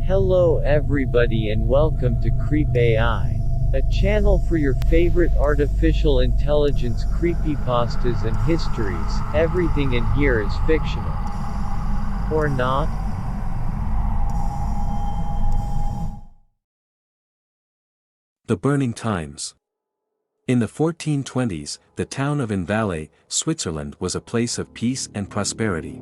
Hello everybody and welcome to CreepAI, a channel for your favorite artificial intelligence creepypastas and histories. Everything in here is fictional. Or not? The Burning Times. In the 1420s, the town of Valais, Switzerland was a place of peace and prosperity.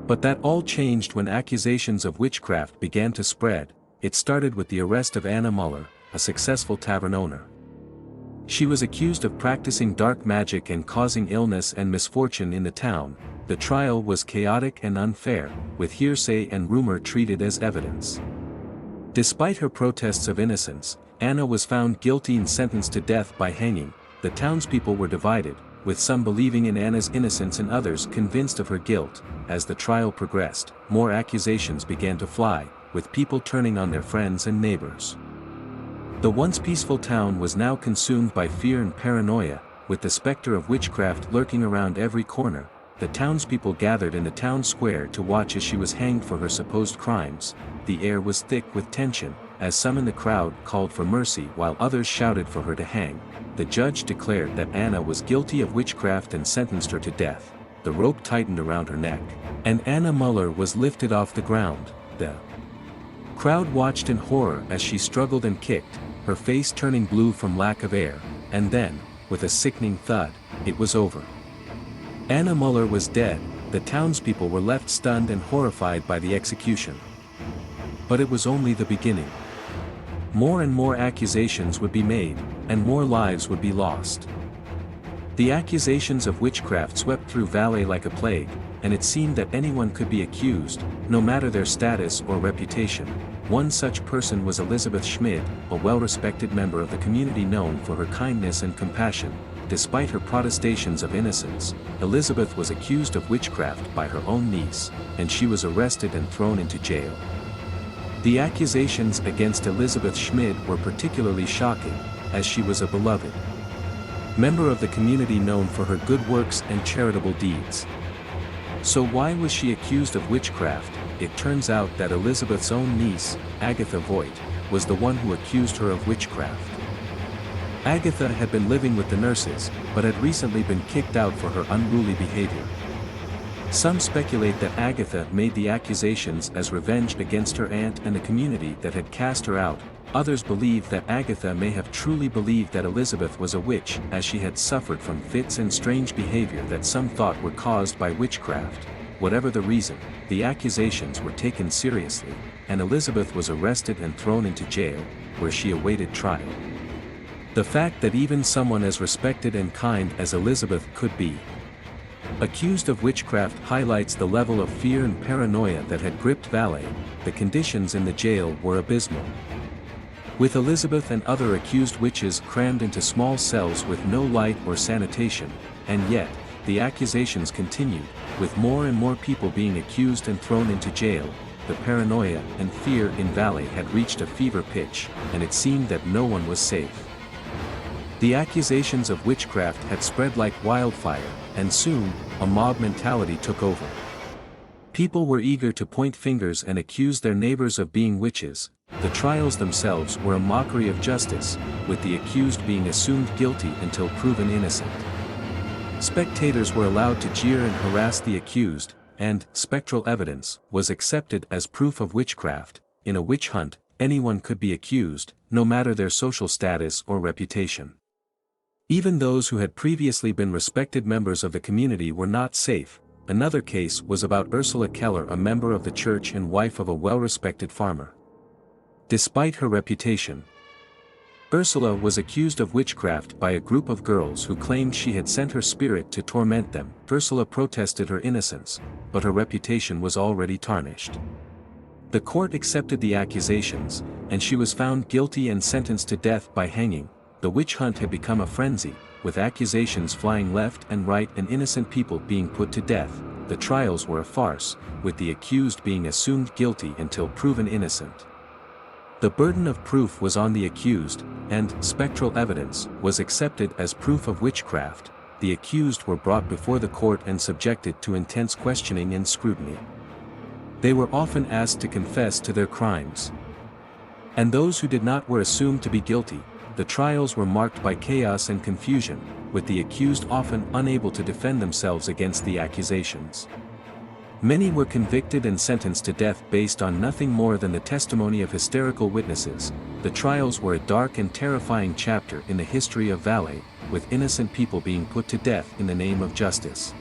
But that all changed when accusations of witchcraft began to spread. It started with the arrest of Anna Muller, a successful tavern owner. She was accused of practicing dark magic and causing illness and misfortune in the town. The trial was chaotic and unfair, with hearsay and rumor treated as evidence. Despite her protests of innocence, Anna was found guilty and sentenced to death by hanging. The townspeople were divided, with some believing in Anna's innocence and others convinced of her guilt. As the trial progressed, more accusations began to fly, with people turning on their friends and neighbors. The once peaceful town was now consumed by fear and paranoia, with the specter of witchcraft lurking around every corner. The townspeople gathered in the town square to watch as she was hanged for her supposed crimes. The air was thick with tension, as some in the crowd called for mercy while others shouted for her to hang. The judge declared that Anna was guilty of witchcraft and sentenced her to death. The rope tightened around her neck, and Anna Muller was lifted off the ground. The crowd watched in horror as she struggled and kicked, her face turning blue from lack of air, and then, with a sickening thud, it was over. Anna Muller was dead. The townspeople were left stunned and horrified by the execution. But it was only the beginning. More and more accusations would be made, and more lives would be lost. The accusations of witchcraft swept through Valais like a plague, and it seemed that anyone could be accused, no matter their status or reputation. One such person was Elizabeth Schmid, a well-respected member of the community known for her kindness and compassion. Despite her protestations of innocence, Elizabeth was accused of witchcraft by her own niece, and she was arrested and thrown into jail. The accusations against Elizabeth Schmid were particularly shocking, as she was a beloved member of the community known for her good works and charitable deeds. So why was she accused of witchcraft? It turns out that Elizabeth's own niece, Agatha Voigt, was the one who accused her of witchcraft. Agatha had been living with the nurses, but had recently been kicked out for her unruly behavior. Some speculate that Agatha made the accusations as revenge against her aunt and the community that had cast her out. Others believe that Agatha may have truly believed that Elizabeth was a witch, as she had suffered from fits and strange behavior that some thought were caused by witchcraft. Whatever the reason, the accusations were taken seriously, and Elizabeth was arrested and thrown into jail, where she awaited trial. The fact that even someone as respected and kind as Elizabeth could be accused of witchcraft highlights the level of fear and paranoia that had gripped Valais. The conditions in the jail were abysmal, with Elizabeth and other accused witches crammed into small cells with no light or sanitation. And yet, the accusations continued, with more and more people being accused and thrown into jail. The paranoia and fear in Valais had reached a fever pitch, and it seemed that no one was safe. The accusations of witchcraft had spread like wildfire, and soon, a mob mentality took over. People were eager to point fingers and accuse their neighbors of being witches. The trials themselves were a mockery of justice, with the accused being assumed guilty until proven innocent. Spectators were allowed to jeer and harass the accused, and spectral evidence was accepted as proof of witchcraft. In a witch hunt, anyone could be accused, no matter their social status or reputation. Even those who had previously been respected members of the community were not safe. Another case was about Ursula Keller, a member of the church and wife of a well-respected farmer. Despite her reputation, Ursula was accused of witchcraft by a group of girls who claimed she had sent her spirit to torment them. Ursula protested her innocence, but her reputation was already tarnished. The court accepted the accusations, and she was found guilty and sentenced to death by hanging. The witch hunt had become a frenzy, with accusations flying left and right and innocent people being put to death. The trials were a farce, with the accused being assumed guilty until proven innocent. The burden of proof was on the accused, and spectral evidence was accepted as proof of witchcraft. The accused were brought before the court and subjected to intense questioning and scrutiny. They were often asked to confess to their crimes. And those who did not were assumed to be guilty. The trials were marked by chaos and confusion, with the accused often unable to defend themselves against the accusations. Many were convicted and sentenced to death based on nothing more than the testimony of hysterical witnesses. The trials were a dark and terrifying chapter in the history of Valais, with innocent people being put to death in the name of justice.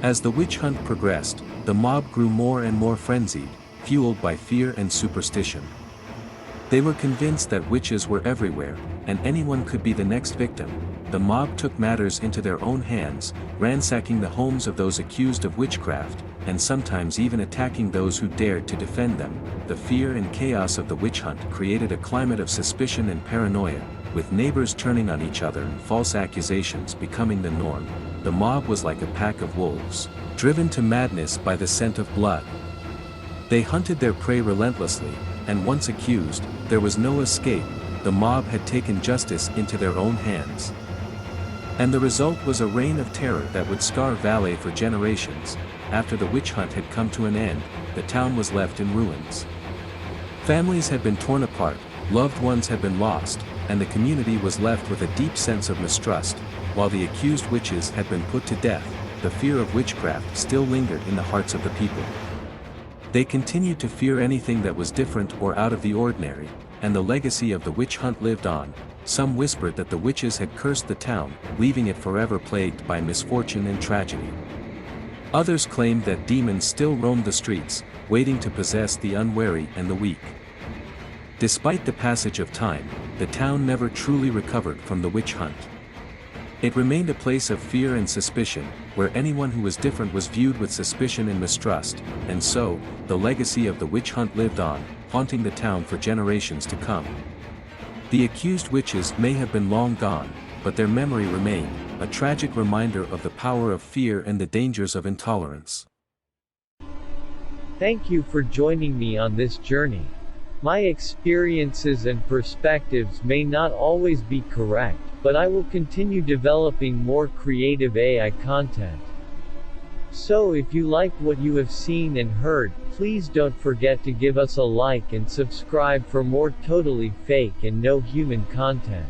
As the witch hunt progressed, the mob grew more and more frenzied, fueled by fear and superstition. They were convinced that witches were everywhere, and anyone could be the next victim. The mob took matters into their own hands, ransacking the homes of those accused of witchcraft, and sometimes even attacking those who dared to defend them. The fear and chaos of the witch hunt created a climate of suspicion and paranoia, with neighbors turning on each other and false accusations becoming the norm. The mob was like a pack of wolves, driven to madness by the scent of blood. They hunted their prey relentlessly, and once accused, there was no escape. The mob had taken justice into their own hands. And the result was a reign of terror that would scar Valais for generations. After the witch hunt had come to an end, the town was left in ruins. Families had been torn apart, loved ones had been lost, and the community was left with a deep sense of mistrust. While the accused witches had been put to death, the fear of witchcraft still lingered in the hearts of the people. They continued to fear anything that was different or out of the ordinary, and the legacy of the witch hunt lived on. Some whispered that the witches had cursed the town, leaving it forever plagued by misfortune and tragedy. Others claimed that demons still roamed the streets, waiting to possess the unwary and the weak. Despite the passage of time, the town never truly recovered from the witch hunt. It remained a place of fear and suspicion, where anyone who was different was viewed with suspicion and mistrust, and so, the legacy of the witch hunt lived on, haunting the town for generations to come. The accused witches may have been long gone, but their memory remained, a tragic reminder of the power of fear and the dangers of intolerance. Thank you for joining me on this journey. My experiences and perspectives may not always be correct, but I will continue developing more creative AI content. So if you liked what you have seen and heard, please don't forget to give us a like and subscribe for more totally fake and no human content.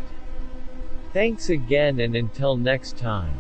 Thanks again, and until next time.